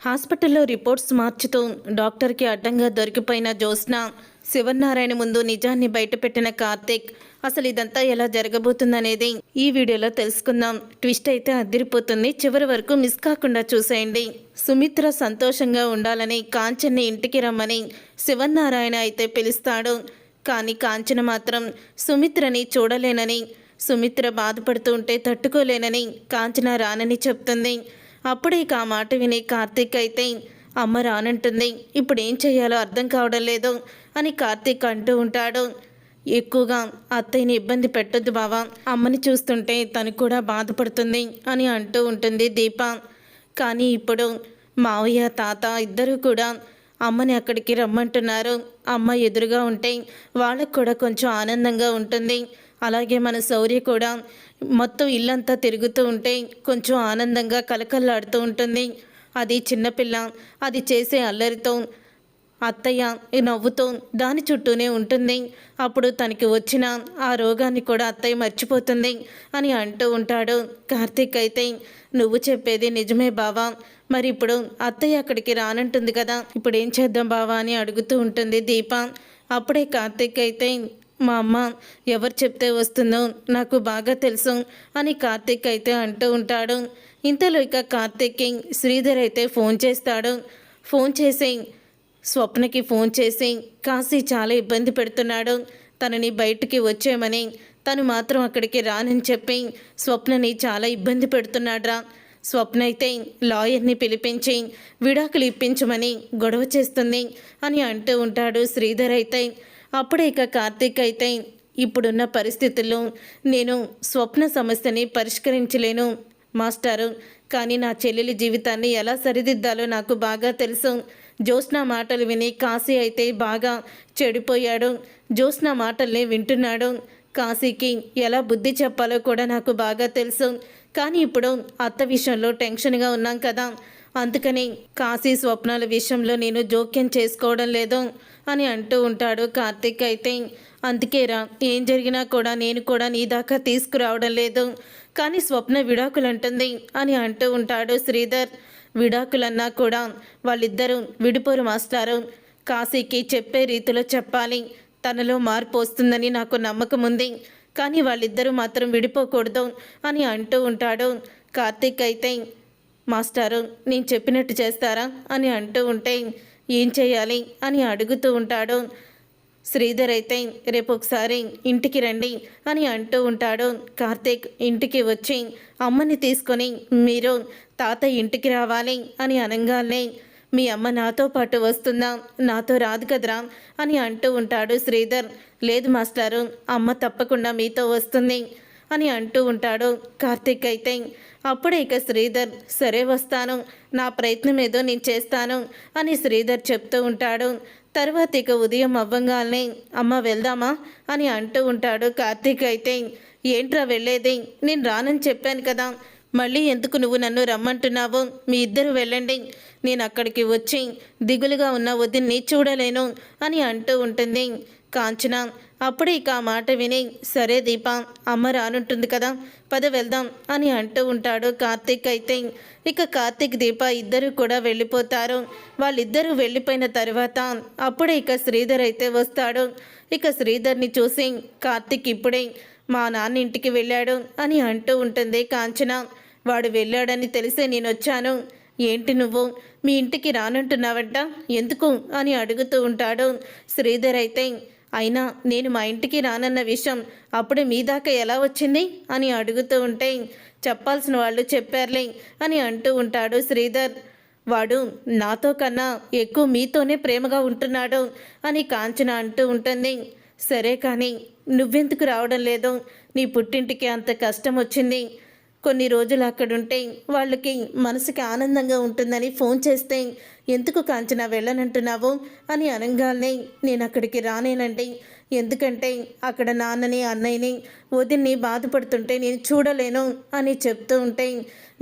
హాస్పిటల్లో రిపోర్ట్స్ మార్చుతూ డాక్టర్కి అడ్డంగా దొరికిపోయిన జ్యోత్స్న, శివనారాయణ ముందు నిజాన్ని బయటపెట్టిన కార్తీక్. అసలు ఇదంతా ఎలా జరగబోతుందనేది ఈ వీడియోలో తెలుసుకుందాం. ట్విస్ట్ అయితే అదిరిపోతుంది. చివరి వరకు మిస్ కాకుండా చూసేయండి. సుమిత్ర సంతోషంగా ఉండాలని కాంచన్ని ఇంటికి రమ్మని శివనారాయణ అయితే పిలుస్తాడు. కానీ కాంచన మాత్రం సుమిత్రని చూడలేనని, సుమిత్ర బాధపడుతూ ఉంటే తట్టుకోలేనని కాంచన రానని చెప్తుంది. అప్పుడే ఆ మాట విని కార్తీక్ అయితే అమ్మ రానంటుంది, ఇప్పుడు ఏం చేయాలో అర్థం కావడం లేదు అని కార్తీక్ అంటూ ఉంటాడు. ఎక్కువగా అత్తయ్యని ఇబ్బంది పెట్టొద్దు బావా, అమ్మని చూస్తుంటే తను కూడా బాధపడుతుంది అని అంటూ ఉంటుంది దీప. కానీ ఇప్పుడు మావయ్య తాత ఇద్దరూ కూడా అమ్మని అక్కడికి రమ్మంటున్నారు. అమ్మ ఎదురుగా ఉంటే వాళ్ళకు కూడా కొంచెం ఆనందంగా ఉంటుంది. అలాగే మన శౌర్య కూడా మొత్తం ఇల్లంతా తిరుగుతూ ఉంటే కొంచెం ఆనందంగా కలకల్లాడుతూ ఉంటుంది. అది చిన్నపిల్ల, అది చేసే అల్లరితో అత్తయ్య నవ్వుతూ దాని చుట్టూనే ఉంటుంది. అప్పుడు తనకి వచ్చిన ఆ రోగాన్ని కూడా అత్తయ్య మర్చిపోతుంది అని అంటూ ఉంటాడు. కార్తీక్ అయితే నువ్వు చెప్పేది నిజమే బావా, మరి ఇప్పుడు అత్తయ్య అక్కడికి రానంటుంది కదా, ఇప్పుడు ఏం చేద్దాం బావా అని అడుగుతూ ఉంటుంది దీప. అప్పుడే కార్తీక్ అయితే మా అమ్మ ఎవరు చెప్తే వస్తుందో నాకు బాగా తెలుసు అని కార్తీక్ అయితే అంటూ ఉంటాడు. ఇంతలో ఇక కార్తీక్కి శ్రీధర్ అయితే ఫోన్ చేస్తాడు. ఫోన్ చేసి స్వప్నకి ఫోన్ చేసి కాశీ చాలా ఇబ్బంది పెడుతున్నాడు, తనని బయటికి వచ్చేయమని, తను మాత్రం అక్కడికి రానని చెప్పి స్వప్నని చాలా ఇబ్బంది పెడుతున్నాడ్రా. స్వప్న అయితే లాయర్ని పిలిపించి విడాకులు ఇప్పించమని గొడవ చేస్తుంది అని అంటూ ఉంటాడు శ్రీధర్ అయితే. అప్పుడే ఇక కార్తీక్ అయితే ఇప్పుడున్న పరిస్థితుల్లో నేను స్వప్న సమస్యని పరిష్కరించలేను మాస్టారు, కానీ నా చెల్లెలి జీవితాన్ని ఎలా సరిదిద్దాలో నాకు బాగా తెలుసు. జ్యోత్స్న మాటలు విని కాశీ అయితే బాగా చెడిపోయాడు. జ్యోత్స్న మాటల్ని వింటున్నాడు. కాశీకి ఎలా బుద్ధి చెప్పాలో కూడా నాకు బాగా తెలుసు. కానీ ఇప్పుడు అత్త విషయంలో టెన్షన్గా ఉన్నాం కదా, అందుకని కాశీ స్వప్నాల విషయంలో నేను జోక్యం చేసుకోవడం లేదు అని అంటూ ఉంటాడు కార్తీక్ అయితే. అందుకేరా ఏం జరిగినా కూడా నేను కూడా నీ దాకా తీసుకురావడం లేదు, కానీ స్వప్న విడాకులు అంటుంది అని అంటూ ఉంటాడు శ్రీధర్. విడాకులన్నా కూడా వాళ్ళిద్దరూ విడిపోరు మాస్టారు, కాశీకి చెప్పే రీతిలో చెప్పాలి, తనలో మార్పు వస్తుందని నాకు నమ్మకం ఉంది, కానీ వాళ్ళిద్దరూ మాత్రం విడిపోకూడదు అని అంటూ ఉంటాడు కార్తీక్ అయితే. మాస్టారు నేను చెప్పినట్టు చేస్తారా అని అంటూ ఉంటే ఏం చేయాలి అని అడుగుతూ ఉంటాడు శ్రీధర్ అయితే. రేపు ఒకసారి ఇంటికి రండి అని అంటూ ఉంటాడు కార్తీక్. ఇంటికి వచ్చి అమ్మని తీసుకొని మీరు తాత ఇంటికి రావాలి అని అనగానే మీ అమ్మ నాతో పాటు వస్తుందా, నాతో రాదు కదరా అని అంటూ ఉంటాడు శ్రీధర్. లేదు మాస్టారు, అమ్మ తప్పకుండా మీతో వస్తుంది అని అంటూ ఉంటాడు కార్తీక్ అయితే. అప్పుడే ఇక శ్రీధర్ సరే వస్తాను, నా ప్రయత్నం ఏదో నేను చేస్తాను అని శ్రీధర్ చెప్తూ ఉంటాడు. తర్వాత ఇక ఉదయం అవ్వంగానే అమ్మ వెళ్దామా అని అంటూ ఉంటాడు కార్తీక్ అయితే. ఏంట్రా వెళ్ళేది, నేను రానని చెప్పాను కదా, మళ్ళీ ఎందుకు నువ్వు నన్ను రమ్మంటున్నావు, మీ ఇద్దరు వెళ్ళండి, నేను అక్కడికి వచ్చి దిగులుగా ఉన్న వదిన్ని చూడలేను అని అంటూ ఉంటుంది కాంచన. అప్పుడే ఇక ఆ మాట విని సరే దీప, అమ్మ రానుంటుంది కదా, పద వెళ్దాం అని అంటూ ఉంటాడు కార్తీక్ అయితే. ఇక కార్తీక్ దీప ఇద్దరు కూడా వెళ్ళిపోతారు. వాళ్ళిద్దరూ వెళ్ళిపోయిన తర్వాత అప్పుడే ఇక శ్రీధర్ అయితే వస్తాడు. ఇక శ్రీధర్ని చూసి కార్తీక్ ఇప్పుడే మా నాన్న ఇంటికి వెళ్ళాడు అని అంటూ ఉంటుంది కాంచన. వాడు వెళ్ళాడని తెలిసే నేను వచ్చాను, ఏంటి నువ్వు మీ ఇంటికి రానంటున్నావంట, ఎందుకు అని అడుగుతూ ఉంటాడు శ్రీధర్ అయితే. అయినా నేను మా ఇంటికి రానన్న విషయం అప్పుడే మీ దాకా ఎలా వచ్చింది అని అడుగుతూ ఉంటే చెప్పాల్సిన వాళ్ళు చెప్పారులే అని అంటూ ఉంటాడు శ్రీధర్. వాడు నాతో కన్నా ఎక్కువ మీతోనే ప్రేమగా ఉంటున్నాడు అని కాంచన అంటూ ఉంటుంది. సరే కానీ నువ్వెందుకు రావడం లేదు, నీ పుట్టింటికి అంత కష్టం వచ్చింది, కొన్ని రోజులు అక్కడుంటే వాళ్ళకి మనసుకి ఆనందంగా ఉంటుందని ఫోన్ చేస్తే ఎందుకు కాంచన వెళ్ళనంటున్నావు అని అనగానే నేను అక్కడికి రానేనండి, ఎందుకంటే అక్కడ నాన్నని అన్నయ్యని వదిన్ని బాధపడుతుంటే నేను చూడలేను అని చెప్తూ ఉంటే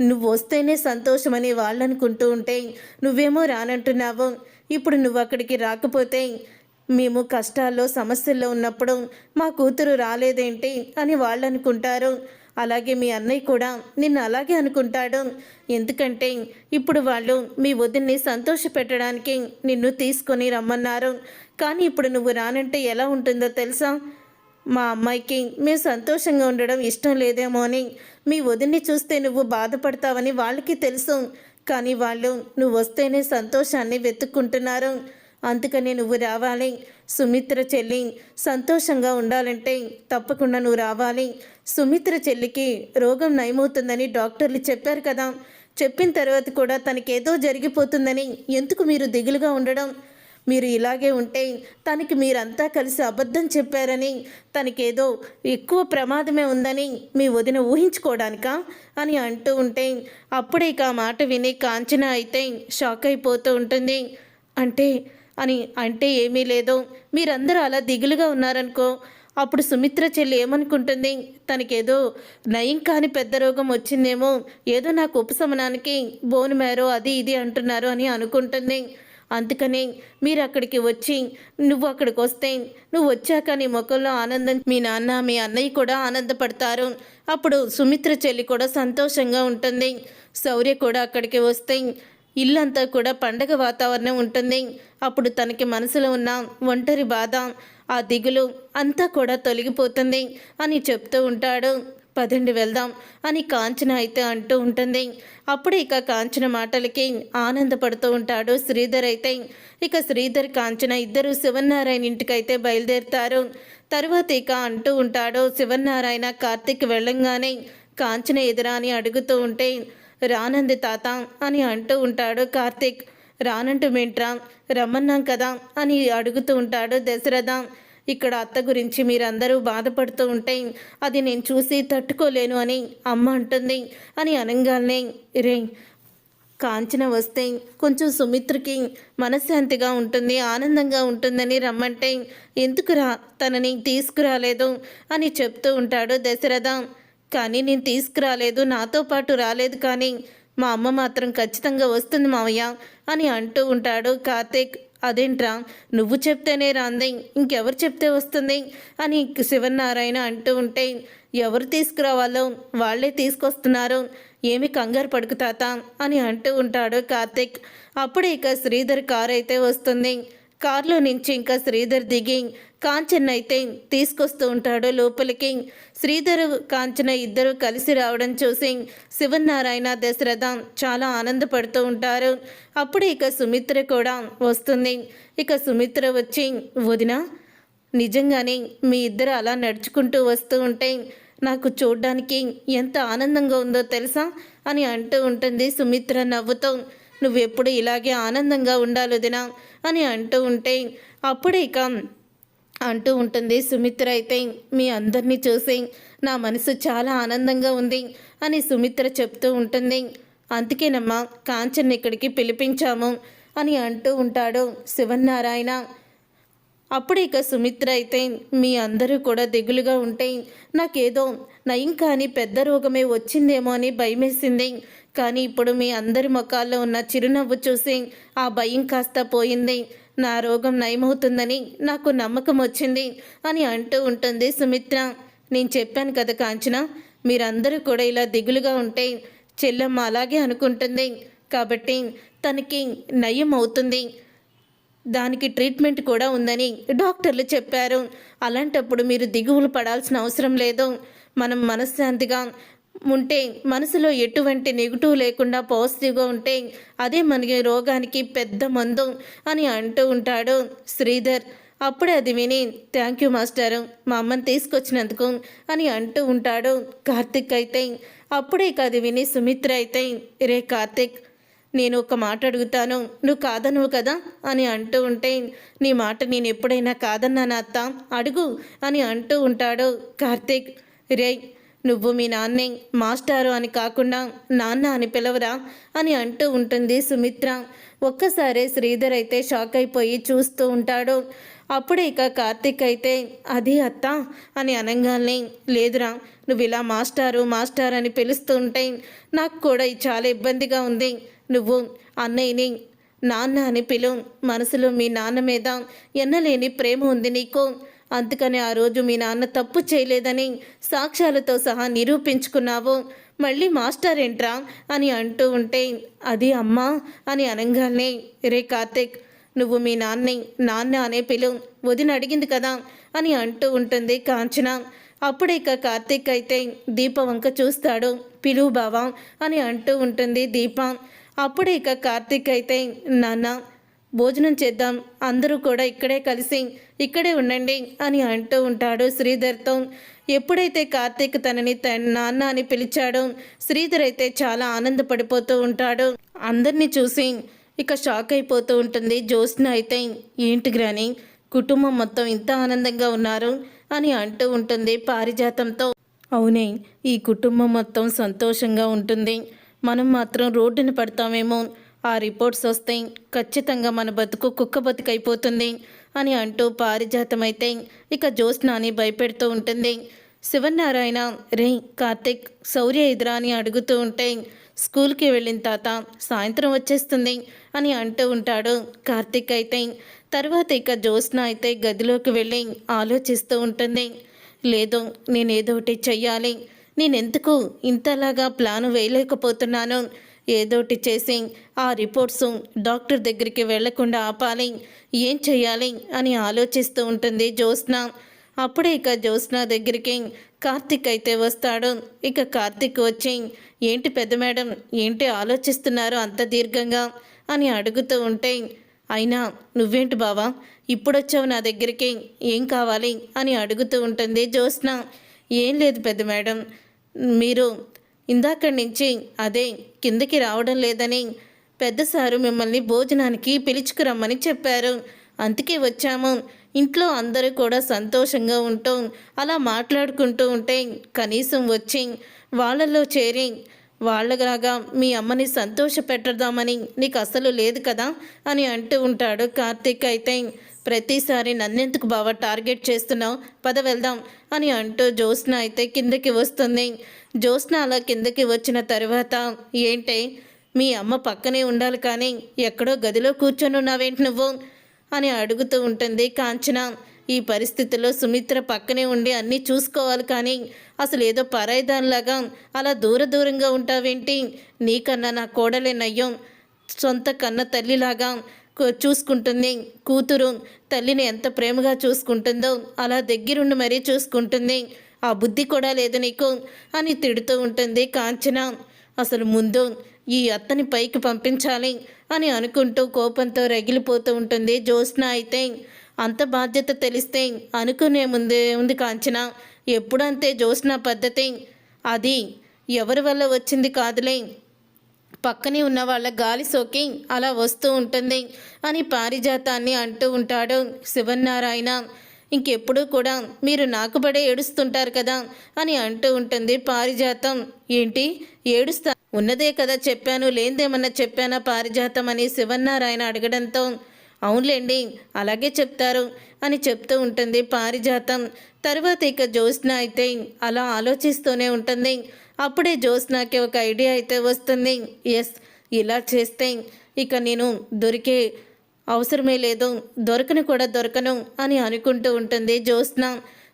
నువ్వు వస్తేనే సంతోషమని వాళ్ళు అనుకుంటూ ఉంటే నువ్వేమో రానంటున్నావు, ఇప్పుడు నువ్వు అక్కడికి రాకపోతే మేము కష్టాల్లో సమస్యల్లో ఉన్నప్పుడు మా కూతురు రాలేదేంటి అని వాళ్ళు అనుకుంటారు, అలాగే మీ అన్నయ్య కూడా నిన్ను అలాగే అనుకుంటాడు. ఎందుకంటే ఇప్పుడు వాళ్ళు మీ వదిన్ని సంతోషపెట్టడానికి నిన్ను తీసుకొని రమ్మన్నారు. కానీ ఇప్పుడు నువ్వు రానంటే ఎలా ఉంటుందో తెలుసా? మా అమ్మాయికి మేము సంతోషంగా ఉండడం ఇష్టం లేదేమో అని, మీ వదిన్ని చూస్తే నువ్వు బాధపడతావని వాళ్ళకి తెలుసు. కానీ వాళ్ళు నువ్వు వస్తేనే సంతోషాన్ని వెతుక్కుంటున్నారు. అందుకని నువ్వు రావాలి. సుమిత్ర చెల్లి సంతోషంగా ఉండాలంటే తప్పకుండా నువ్వు రావాలి. సుమిత్ర చెల్లికి రోగం నయమవుతుందని డాక్టర్లు చెప్పారు కదా. చెప్పిన తర్వాత కూడా తనకేదో జరిగిపోతుందని ఎందుకు మీరు దిగులుగా ఉండడం? మీరు ఇలాగే ఉంటే తనకి మీరంతా కలిసి అబద్ధం చెప్పారని, తనకేదో ఎక్కువ ప్రమాదమే ఉందని మీ వదిన ఊహించుకోవడానికా అని అంటూ ఉంటే అప్పుడే ఆ మాట విని కాంచన అయితే షాక్ అయిపోతూ ఉంటుంది. అంటే ఏమీ లేదు, మీరందరూ అలా దిగులుగా ఉన్నారనుకో, అప్పుడు సుమిత్ర చెల్లి ఏమనుకుంటుంది? తనకేదో నయం కాని పెద్ద రోగం వచ్చిందేమో, ఏదో నాకు ఉపశమనానికి బోన్ మ్యారో అది ఇది అంటున్నారు అని అనుకుంటుంది. అందుకని మీరు అక్కడికి వచ్చి, నువ్వు అక్కడికి వస్తే, నువ్వు వచ్చాక నీ ముఖంలో ఆనందం, మీ నాన్న మీ అన్నయ్య కూడా ఆనందపడతారు. అప్పుడు సుమిత్ర చెల్లి కూడా సంతోషంగా ఉంటుంది. శౌర్య కూడా అక్కడికి వస్తే ఇల్లంతా కూడా పండగ వాతావరణం ఉంటుంది. అప్పుడు తనకి మనసులో ఉన్న ఒంటరి బాధ, ఆ దిగులు అంతా కూడా తొలగిపోతుంది అని చెప్తూ ఉంటాడు. పదండి వెళ్దాం అని కాంచన అయితే అంటూ ఉంటుంది. అప్పుడు కాంచన మాటలకి ఆనందపడుతూ ఉంటాడు శ్రీధర్ అయితే. శ్రీధర్ కాంచన ఇద్దరు శివనారాయణ ఇంటికైతే బయలుదేరుతారు. తర్వాత అంటూ ఉంటాడు, శివనారాయణ కార్తీక్ వెళ్ళంగానే కాంచన ఎదురా అని అడుగుతూ ఉంటే, రానంది తాత అని అంటూ ఉంటాడు కార్తీక్. రానంటూమేంట్రా, రమ్మన్నాం కదా అని అడుగుతూ ఉంటాడు దశరథ. ఇక్కడ అత్త గురించి మీరందరూ బాధపడుతూ ఉంటే అది నేను చూసి తట్టుకోలేను అని అమ్మ అంటుంది అని అనగానే, రే కాంచన వస్తే కొంచెం సుమిత్రకి మనశ్శాంతిగా ఉంటుంది, ఆనందంగా ఉంటుందని రమ్మంటే ఎందుకురా తనని తీసుకురాలేదు అని చెప్తూ ఉంటాడు దశరథ. కానీ నేను తీసుకురాలేదు, నాతో పాటు రాలేదు, కానీ మా అమ్మ మాత్రం ఖచ్చితంగా వస్తుంది మావయ్య అని అంటూ ఉంటాడు కార్తీక్. అదేంట్రా, నువ్వు చెప్తేనే రాంది, ఇంకెవరు చెప్తే వస్తుంది అని శివనారాయణ అంటూ ఉంటే, ఎవరు తీసుకురావాలో వాళ్ళే తీసుకొస్తున్నారు, ఏమి కంగారు పడుకు తాత అని అంటూ ఉంటాడు కార్తీక్. అప్పుడే శ్రీధర్ కారు అయితే వస్తుంది. కారులో నుంచి శ్రీధర్ దిగి కాంచన్ అయితే తీసుకొస్తూ ఉంటాడు లోపలికి. శ్రీధర్ కాంచన ఇద్దరు కలిసి రావడం చూసి శివనారాయణ దశరథ చాలా ఆనందపడుతూ ఉంటారు. అప్పుడు సుమిత్ర కూడా వస్తుంది. సుమిత్ర వచ్చి, వదిన నిజంగానే మీ ఇద్దరు అలా నడుచుకుంటూ వస్తూ ఉంటే నాకు చూడ్డానికి ఎంత ఆనందంగా ఉందో తెలుసా అని అంటూ ఉంటుంది సుమిత్ర నవ్వుతూ. నువ్వెప్పుడు ఇలాగే ఆనందంగా ఉండాలి వదినా అని అంటూ ఉంటే అప్పుడే అంటూ ఉంటుంది సుమిత్ర అయితే, మీ అందరినీ చూసి నా మనసు చాలా ఆనందంగా ఉంది అని సుమిత్ర చెప్తూ ఉంటుంది. అందుకేనమ్మా కాంచన్ ఇక్కడికి పిలిపించాము అని అంటూ ఉంటాడు శివనారాయణ. అప్పుడు సుమిత్ర అయితే, మీ అందరూ కూడా దిగులుగా ఉంటే నాకేదో నయం కానీ పెద్ద రోగమే వచ్చిందేమో అని భయమేసింది. కానీ ఇప్పుడు మీ అందరి ముఖాల్లో ఉన్న చిరునవ్వు చూసి ఆ భయం కాస్త పోయింది. నా రోగం నయమవుతుందని నాకు నమ్మకం వచ్చింది అని అంటూ ఉంటుంది సుమిత్ర. నేను చెప్పాను కదా కాంచన, మీరందరూ కూడా ఇలా దిగులుగా ఉంటే చెల్లెమ్మ అలాగే అనుకుంటుంది, కాబట్టి తనకి నయం అవుతుంది, దానికి ట్రీట్మెంట్ కూడా ఉందని డాక్టర్లు చెప్పారు. అలాంటప్పుడు మీరు దిగులు పడాల్సిన అవసరం లేదు. మనం మనశ్శాంతిగా ఉంటే, మనసులో ఎటువంటి నెగిటివ్ లేకుండా పాజిటివ్గా ఉంటే అదే మనకి రోగానికి పెద్ద మందు అని అంటూ ఉంటాడు శ్రీధర్. అప్పుడే అది విని, థ్యాంక్ యూ మాస్టారు, మా అమ్మని తీసుకొచ్చినందుకు అని అంటూ ఉంటాడు కార్తిక్ అయితే. అప్పుడే అది విని సుమిత్ర అయితే, రే కార్తిక్, నేను ఒక మాట అడుగుతాను, నువ్వు కాదనువు కదా అని అంటూ ఉంటే, నీ మాట నేను ఎప్పుడైనా కాదన్నానా అత్త, అడుగు అని అంటూ ఉంటాడు కార్తిక్. రే, నువ్వు మీ నాన్నే మాస్టారు అని కాకుండా నాన్న అని పిలవరా అని అంటూ ఉంటుంది సుమిత్ర. ఒక్కసారి శ్రీధర్ అయితే షాక్ అయిపోయి చూస్తూ ఉంటాడు. అప్పుడే కార్తిక్ అయితే, అది అత్త అని అనగానే, లేదురా, నువ్వు ఇలా మాస్టారు మాస్టర్ అని పిలుస్తూ ఉంటే నాకు కూడా చాలా ఇబ్బందిగా ఉంది. నువ్వు అన్నయ్యని నాన్న అని పిలు, మనసులో మీ నాన్న మీద ఎన్నలేని ప్రేమ ఉంది నీకు అందుకని ఆ రోజు మీ నాన్న తప్పు చేయలేదని సాక్ష్యాలతో సహా నిరూపించుకున్నావు. మళ్ళీ మాస్టర్ ఏంట్రా అని అంటూ ఉంటే, అది అమ్మా అని అనగానే, రే కార్తీక్, నువ్వు మీ నాన్న అనే పిలు, వదిన అడిగింది కదా అని అంటూ ఉంటుంది కాంచన. అప్పుడే ఇక కార్తీక్ అయితే దీప వంక చూస్తాడు. పిలువు బావా అని అంటూ ఉంటుంది దీప. అప్పుడే ఇక కార్తీక్ అయితే, నాన్న భోజనం చేద్దాం, అందరూ కూడా ఇక్కడే కలిసి ఇక్కడే ఉండండి అని అంటూ ఉంటాడు శ్రీధర్తో. ఎప్పుడైతే కార్తీక్ తనని నాన్న అని పిలిచాడో శ్రీధర్ అయితే చాలా ఆనందపడిపోతూ ఉంటాడు. అందరినీ చూసి ఇక షాక్ అయిపోతూ ఉంటుంది జ్యోత్స్న అయితే. ఏంటి గ్రాని, కుటుంబం మొత్తం ఇంత ఆనందంగా ఉన్నారు అని అంటూ ఉంటుంది పారిజాతంతో. అవునే, ఈ కుటుంబం మొత్తం సంతోషంగా ఉంటుంది, మనం మాత్రం రోడ్డున పడతామేమో, ఆ రిపోర్ట్స్ వస్తే ఖచ్చితంగా మన బతుకు కుక్క బతుకైపోతుంది అని అంటూ పారిజాతం అయితే ఇక జ్యోత్స్నాని భయపెడుతూ ఉంటుంది. శివనారాయణ, రే కార్తీక్, శౌర్య ఎదురా అని అడుగుతూ ఉంటే, స్కూల్కి వెళ్ళిన తాత, సాయంత్రం వచ్చేస్తుంది అని అంటూ ఉంటాడు కార్తీక్ అయితే. తర్వాత ఇక జ్యోత్స్న అయితే గదిలోకి వెళ్ళి ఆలోచిస్తూ ఉంటుంది. లేదు, నేనేదోటి చెయ్యాలి, నేనెందుకు ఇంతలాగా ప్లాను వేయలేకపోతున్నాను, ఏదోటి చేసి ఆ రిపోర్ట్స్ డాక్టర్ దగ్గరికి వెళ్లకుండా ఆపాలి, ఏం చెయ్యాలి అని ఆలోచిస్తూ ఉంటుంది జ్యోత్స్న. అప్పుడే ఇక జ్యోత్స్న దగ్గరికి కార్తీక్ అయితే వస్తాడు. ఇక కార్తీక్ వచ్చి, ఏంటి పెద్ద మేడం, ఏంటి ఆలోచిస్తున్నారు అంత దీర్ఘంగా అని అడుగుతూ ఉంటే, అయినా నువ్వేంటి బావా ఇప్పుడొచ్చావు నా దగ్గరికి, ఏం కావాలి అని అడుగుతూ ఉంటుంది జ్యోత్స్న. ఏం లేదు పెద్ద మేడం, మీరు ఇందాకడి నుంచి అదే కిందకి రావడం లేదని పెద్ద సారు మిమ్మల్ని భోజనానికి పిలుచుకురమ్మని చెప్పారు, అందుకే వచ్చాము. ఇంట్లో అందరూ కూడా సంతోషంగా ఉంటూ అలా మాట్లాడుకుంటూ ఉంటే కనీసం వచ్చి వాళ్ళల్లో చేరి వాళ్ళలాగా మీ అమ్మని సంతోష పెట్టదామని నీకు అసలు లేదు కదా అని అంటూ ఉంటాడు కార్తీక్ అయితే. ప్రతిసారి నన్నెందుకు బావ టార్గెట్ చేస్తున్నావు, పద వెళ్దాం అని అంటూ జ్యోత్స్న అయితే కిందకి వస్తుంది. జ్యోత్స్న అలా కిందకి వచ్చిన తర్వాత, ఏంటే మీ అమ్మ పక్కనే ఉండాలి కానీ ఎక్కడో గదిలో కూర్చొని ఉన్నావేంటి నువ్వు అని అడుగుతూ ఉంటుంది కాంచన. ఈ పరిస్థితుల్లో సుమిత్ర పక్కనే ఉండి అన్నీ చూసుకోవాలి కానీ అసలు ఏదో పరాయిదానిలాగా అలా దూరంగా ఉంటావేంటి, నీకన్నా నా కోడలే నయ్యం, సొంత కన్న తల్లిలాగా చూసుకుంటుంది, కూతురు తల్లిని ఎంత ప్రేమగా చూసుకుంటుందో అలా దగ్గరుండి మరీ చూసుకుంటుంది, ఆ బుద్ధి కూడా లేదు నీకు అని తిడుతూ ఉంటుంది కాంచన. అసలు ముందు ఈ అత్తని పైకి పంపించాలి అని అనుకుంటూ కోపంతో రగిలిపోతూ ఉంటుంది జ్యోత్స్న అయితే. అంత బాధ్యత తెలిస్తే అనుకునే ముందే ఉంది కాంచన, ఎప్పుడంతే జ్యోత్స్న పద్ధతి, అది ఎవరి వల్ల వచ్చింది కాదులే, పక్కనే ఉన్న వాళ్ళ గాలి సోకి అలా వస్తూ ఉంటుంది అని పారిజాతాన్ని అంటూ ఉంటాడు శివనారాయణ. ఇంకెప్పుడు కూడా మీరు నాకు పడే ఏడుస్తుంటారు కదా అని అంటూ ఉంటుంది పారిజాతం. ఏంటి ఏడుస్తా, ఉన్నదే కదా చెప్పాను, లేనిదేమన్నా చెప్పానా పారిజాతం అని శివనారాయణ అడగడంతో, అవునులేండి అలాగే చెప్తారు అని చెప్తూ ఉంటుంది పారిజాతం. తర్వాత ఇక జ్యోత్స్న అయితే అలా ఆలోచిస్తూనే ఉంటుంది. అప్పుడే జ్యోత్స్నకి ఒక ఐడియా అయితే వస్తుంది. ఎస్, ఇలా చేస్తే ఇక నేను దొరికే అవసరమే లేదు, దొరకను అని అనుకుంటూ ఉంటుంది జ్యోత్స్న.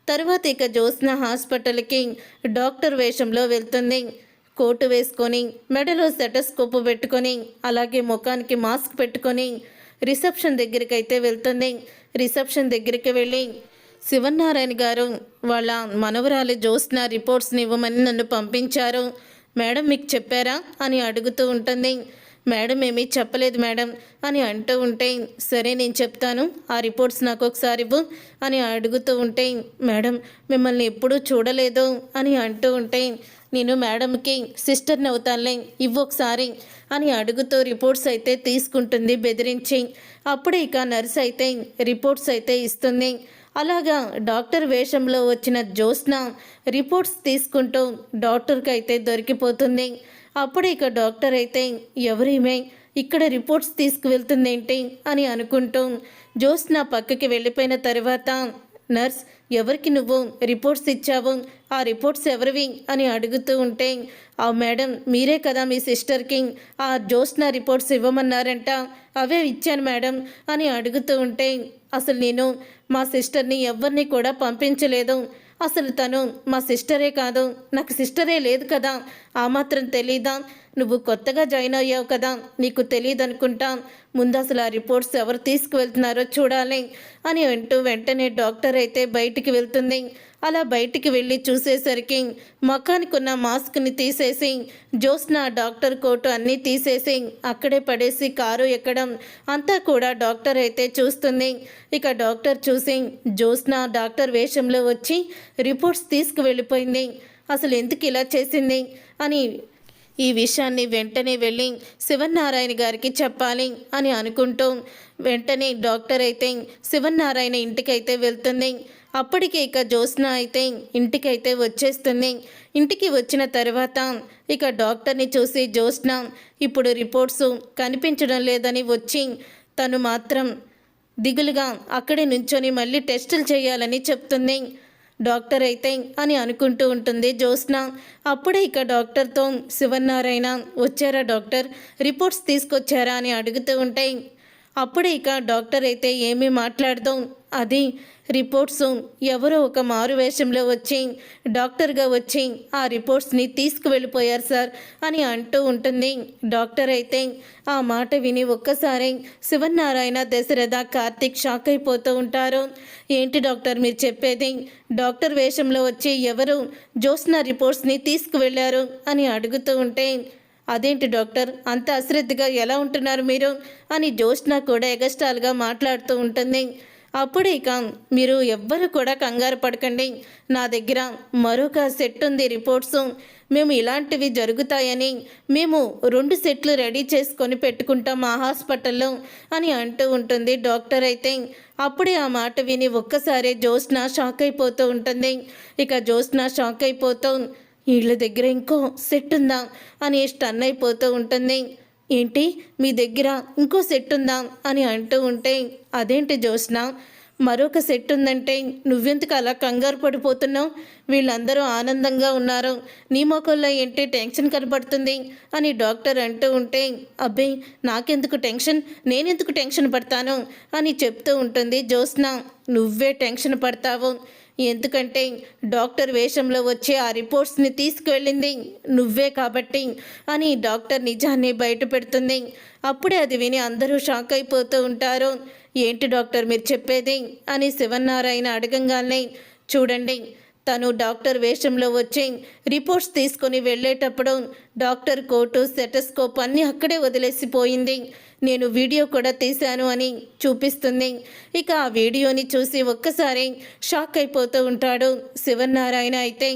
తర్వాత ఇక జ్యోత్స్న హాస్పిటల్కి డాక్టర్ వేషంలో వెళ్తుంది. కోటు వేసుకొని మెడలో స్టెటస్కోప్ పెట్టుకొని అలాగే ముఖానికి మాస్క్ పెట్టుకొని రిసెప్షన్ దగ్గరికి అయితే వెళ్తుంది. రిసెప్షన్ దగ్గరికి వెళ్ళి, శివనారాయణ గారు వాళ్ళ మనవరాలు జ్యోత్స్న రిపోర్ట్స్ని ఇవ్వమని నన్ను పంపించారు, మేడం మీకు చెప్పారా అని అడుగుతూ ఉంటుంది. మేడం ఏమీ చెప్పలేదు మేడం అని అంటూ ఉంటే, సరే నేను చెప్తాను, ఆ రిపోర్ట్స్ నాకు ఒకసారి ఇవ్వు అని అడుగుతూ ఉంటే, మేడం మిమ్మల్ని ఎప్పుడూ చూడలేదు అని అంటూ ఉంటే, నేను మేడంకి సిస్టర్ని అవుతానులే, ఇవ్వు ఒకసారి అని అడుగుతూ రిపోర్ట్స్ అయితే తీసుకుంటుంది బెదిరించి. అప్పుడే ఇక నర్స్ అయితే రిపోర్ట్స్ అయితే ఇస్తుంది. అలాగా డాక్టర్ వేషంలో వచ్చిన జ్యోత్స్న రిపోర్ట్స్ తీసుకుంటూ డాక్టర్కి అయితే దొరికిపోతుంది. అప్పుడు ఇక డాక్టర్ అయితే, ఎవరేమే ఇక్కడ రిపోర్ట్స్ తీసుకువెళ్తుందేంటి అని అనుకుంటూ జ్యోత్స్న పక్కకి వెళ్ళిపోయిన తర్వాత, నర్స్ ఎవరికి నువ్వు రిపోర్ట్స్ ఇచ్చావు, ఆ రిపోర్ట్స్ ఎవరివి అని అడుగుతూ ఉంటే, ఆ మేడం మీరే కదా మీ సిస్టర్కి ఆ జ్యోత్స్న రిపోర్ట్స్ ఇవ్వమన్నారంట, అవే ఇచ్చాను మేడం అని అడుగుతూ ఉంటే, అసలు నేను మా సిస్టర్ని ఎవరిని కూడా పంపించలేదు, అసలు తను మా సిస్టరే కాదు, నాకు సిస్టరే లేదు కదా, ఆ మాత్రం తెలీదా, నువ్వు కొత్తగా జాయిన్ అయ్యావు కదా, నీకు తెలియదు అనుకుంటా, ముందు అసలు ఆ రిపోర్ట్స్ ఎవరు తీసుకువెళ్తున్నారో చూడాలి అని అంటూ వెంటనే డాక్టర్ అయితే బయటికి వెళ్తుంది. అలా బయటికి వెళ్ళి చూసేసరికి ముఖానికి ఉన్న మాస్క్ని తీసేసి జ్యోత్స్న డాక్టర్ కోటు అన్నీ తీసేసి అక్కడే పడేసి కారు ఎక్కడం అంతా కూడా డాక్టర్ అయితే చూస్తుంది. ఇక డాక్టర్ చూసి జ్యోత్స్న డాక్టర్ వేషంలో వచ్చి రిపోర్ట్స్ తీసుకువెళ్ళిపోయింది, అసలు ఎందుకు ఇలా చేసింది అని ఈ విషయాన్ని వెంటనే వెళ్ళి శివనారాయణ గారికి చెప్పాలి అని అనుకుంటూ వెంటనే డాక్టర్ అయితే శివనారాయణ ఇంటికైతే వెళ్తుంది. అప్పటికే ఇక జ్యోత్స్న అయితే ఇంటికైతే వచ్చేస్తుంది. ఇంటికి వచ్చిన తర్వాత ఇక డాక్టర్ని చూసి జ్యోత్స్న ఇప్పుడు రిపోర్ట్స్ కనిపించడం లేదని వచ్చి తను మాత్రం దిగులుగా అక్కడే నుంచొని మళ్ళీ టెస్టులు చేయాలని చెప్తుంది. డాక్టర్ అయితే అని అనుకుంటూ ఉంటుంది జ్యోత్స్న. అప్పుడే ఇక డాక్టర్తో శివనారాయణ వచ్చారా డాక్టర్, రిపోర్ట్స్ తీసుకొచ్చారా అని అడుగుతూ ఉంటాయి. అప్పుడే ఇక డాక్టర్ అయితే ఏమీ మాట్లాడదు, అది రిపోర్ట్స్ ఎవరో ఒక మారు వేషంలో వచ్చి డాక్టర్గా వచ్చి ఆ రిపోర్ట్స్ని తీసుకువెళ్ళిపోయారు సార్ అని అంటూ ఉంటుంది. డాక్టర్ అయితే ఆ మాట విని ఒక్కసారి శివనారాయణ, దశరథ, కార్తీక్ షాక్ అయిపోతూ ఉంటారు. ఏంటి డాక్టర్ మీరు చెప్పేది, డాక్టర్ వేషంలో వచ్చి ఎవరు జ్యోత్స్న రిపోర్ట్స్ని తీసుకువెళ్ళారు అని అడుగుతూ ఉంటే, అదేంటి డాక్టర్ అంత అశ్రద్ధగా ఎలా ఉంటున్నారు మీరు అని జ్యోత్స్న కూడా ఎగస్టాల్గా మాట్లాడుతూ ఉంటుంది. అప్పుడు ఇక మీరు ఎవ్వరు కూడా కంగారు పడకండి, నా దగ్గర మరొక సెట్ ఉంది రిపోర్ట్స్, మేము ఇలాంటివి జరుగుతాయని మేము 2 సెట్లు రెడీ చేసుకొని పెట్టుకుంటాం ఆ హాస్పిటల్లో అని అంటూ ఉంటుంది డాక్టర్ అయితే. అప్పుడే ఆ మాట విని ఒక్కసారి జ్యోత్స్న షాక్ అయిపోతూ ఉంటుంది. ఇక జ్యోత్స్న షాక్ అయిపోతూ వీళ్ళ దగ్గర ఇంకో సెట్ ఉందా అని స్టన్ అయిపోతూ ఉంటుంది. ఏంటి మీ దగ్గర ఇంకో సెట్ ఉందా అని అంటూ ఉంటే, అదేంటి జ్యోత్స్న మరొక సెట్ ఉందంటే నువ్వెందుకు అలా కంగారు పడిపోతున్నావు, వీళ్ళందరూ ఆనందంగా ఉన్నారు, నీ మొక్కల్లో ఏంటి టెన్షన్ కనపడుతుంది అని డాక్టర్ అంటూ ఉంటే, అబ్బే నాకెందుకు టెన్షన్, నేనెందుకు టెన్షన్ పడతాను అని చెప్తూ ఉంటుంది జ్యోత్స్న. నువ్వే టెన్షన్ పడతావు, ఎందుకంటే డాక్టర్ వేషంలో వచ్చి ఆ రిపోర్ట్స్ని తీసుకువెళ్ళింది నువ్వే కాబట్టి అని డాక్టర్ నిజాన్ని బయట పెడుతుంది. అప్పుడే అది విని అందరూ షాక్ అయిపోతూ ఉంటారు. ఏంటి డాక్టర్ మీరు చెప్పేది అని శివనారాయణ అడగంగానే, చూడండి తను డాక్టర్ వేషంలో వచ్చి రిపోర్ట్స్ తీసుకొని వెళ్ళేటప్పుడు డాక్టర్ కోటు, స్టెటస్కోప్ అన్నీ అక్కడే వదిలేసిపోయింది, నేను వీడియో కూడా తీశాను అని చూపిస్తుంది. ఇక ఆ వీడియోని చూసి ఒక్కసారి షాక్ అయిపోతూ ఉంటాడు శివనారాయణ అయితే.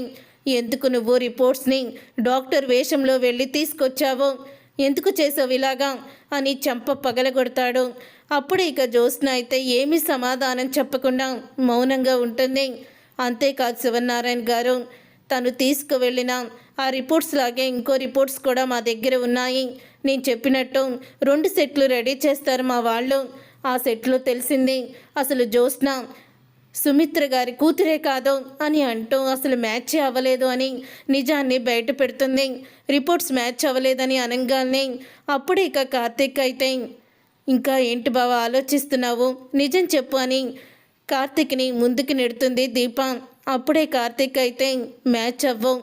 ఎందుకు నువ్వు రిపోర్ట్స్ని డాక్టర్ వేషంలో వెళ్ళి తీసుకొచ్చావో, ఎందుకు చేసావు ఇలాగా అని చెంప పగలగొడతాడు. అప్పుడు ఇక జ్యోత్స్న అయితే ఏమీ సమాధానం చెప్పకుండా మౌనంగా ఉంటుంది. అంతేకాదు శివనారాయణ గారు, తను తీసుకువెళ్ళిన ఆ రిపోర్ట్స్ లాగే ఇంకో రిపోర్ట్స్ కూడా మా దగ్గర ఉన్నాయి, నేను చెప్పినట్టు 2 సెట్లు రెడీ చేస్తారు మా వాళ్ళు, ఆ సెట్లో తెలిసింది అసలు జ్యోత్స్న సుమిత్ర గారి కూతురే కాదు అని అంటూ అసలు మ్యాచ్ అవ్వలేదు అని నిజాన్ని బయట పెడుతుంది. రిపోర్ట్స్ మ్యాచ్ అవ్వలేదని అనగానే అప్పుడే ఇక కార్తీక్ అయితే, ఇంకా ఏంటి బావ ఆలోచిస్తున్నావు, నిజం చెప్పు అని కార్తీక్ని ముందుకు నెడుతుంది దీప. అప్పుడే కార్తీక్ అయితే మ్యాచ్ అవ్వవు,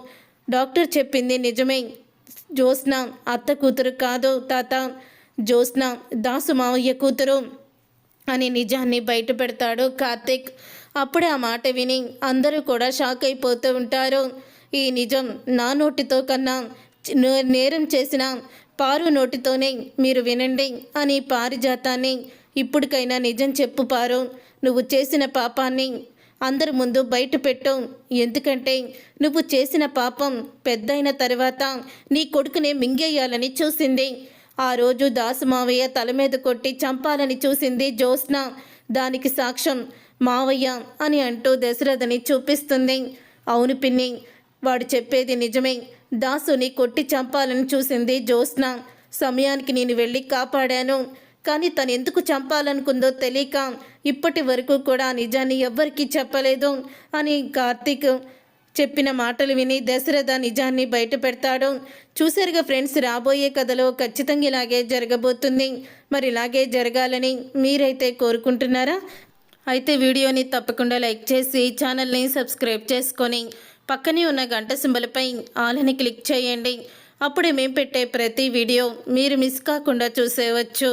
డాక్టర్ చెప్పింది నిజమే, జ్యోత్స్న అత్త కూతురు కాదు తాత, జ్యోత్స్న దాసు మావయ్య కూతురు అని నిజాన్ని బయట పెడతాడు కార్తీక్. అప్పుడే ఆ మాట విని అందరూ కూడా షాక్ అయిపోతూ ఉంటారు. ఈ నిజం నా నోటితో కన్నా నేరం చేసిన పారు నోటితోనే మీరు వినండి అని పారిజాతాన్ని, ఇప్పటికైనా నిజం చెప్పు పారు, నువ్వు చేసిన పాపాన్ని అందరి ముందు బయట పెట్టు, ఎందుకంటే నువ్వు చేసిన పాపం పెద్దయిన తర్వాత నీ కొడుకునే మింగేయాలని చూసింది, ఆ రోజు దాసు మావయ్య తల మీద కొట్టి చంపాలని చూసింది జ్యోత్స్న, దానికి సాక్ష్యం మావయ్య అని అంటూ దశరథని చూపిస్తుంది. అవును పిన్ని, వాడు చెప్పేది నిజమే, దాసుని కొట్టి చంపాలని చూసింది జ్యోత్స్న, సమయానికి నేను వెళ్ళి కాపాడాను, కానీ తను ఎందుకు చంపాలనుకుందో తెలియక ఇప్పటి వరకు కూడా ఆ నిజాన్ని ఎవ్వరికీ చెప్పలేదు అని కార్తీక్ చెప్పిన మాటలు విని దశరథ నిజాన్ని బయట పెడతాడు. చూసారుగా ఫ్రెండ్స్, రాబోయే కథలో ఖచ్చితంగా ఇలాగే జరగబోతుంది. మరి ఇలాగే జరగాలని మీరైతే కోరుకుంటున్నారా? అయితే వీడియోని తప్పకుండా లైక్ చేసి ఛానల్ని సబ్స్క్రైబ్ చేసుకొని పక్కనే ఉన్న గంట సింబల్పై ఆల్ అని క్లిక్ చేయండి. అప్పుడే మేము పెట్టే ప్రతి వీడియో మీరు మిస్ కాకుండా చూసేయవచ్చు.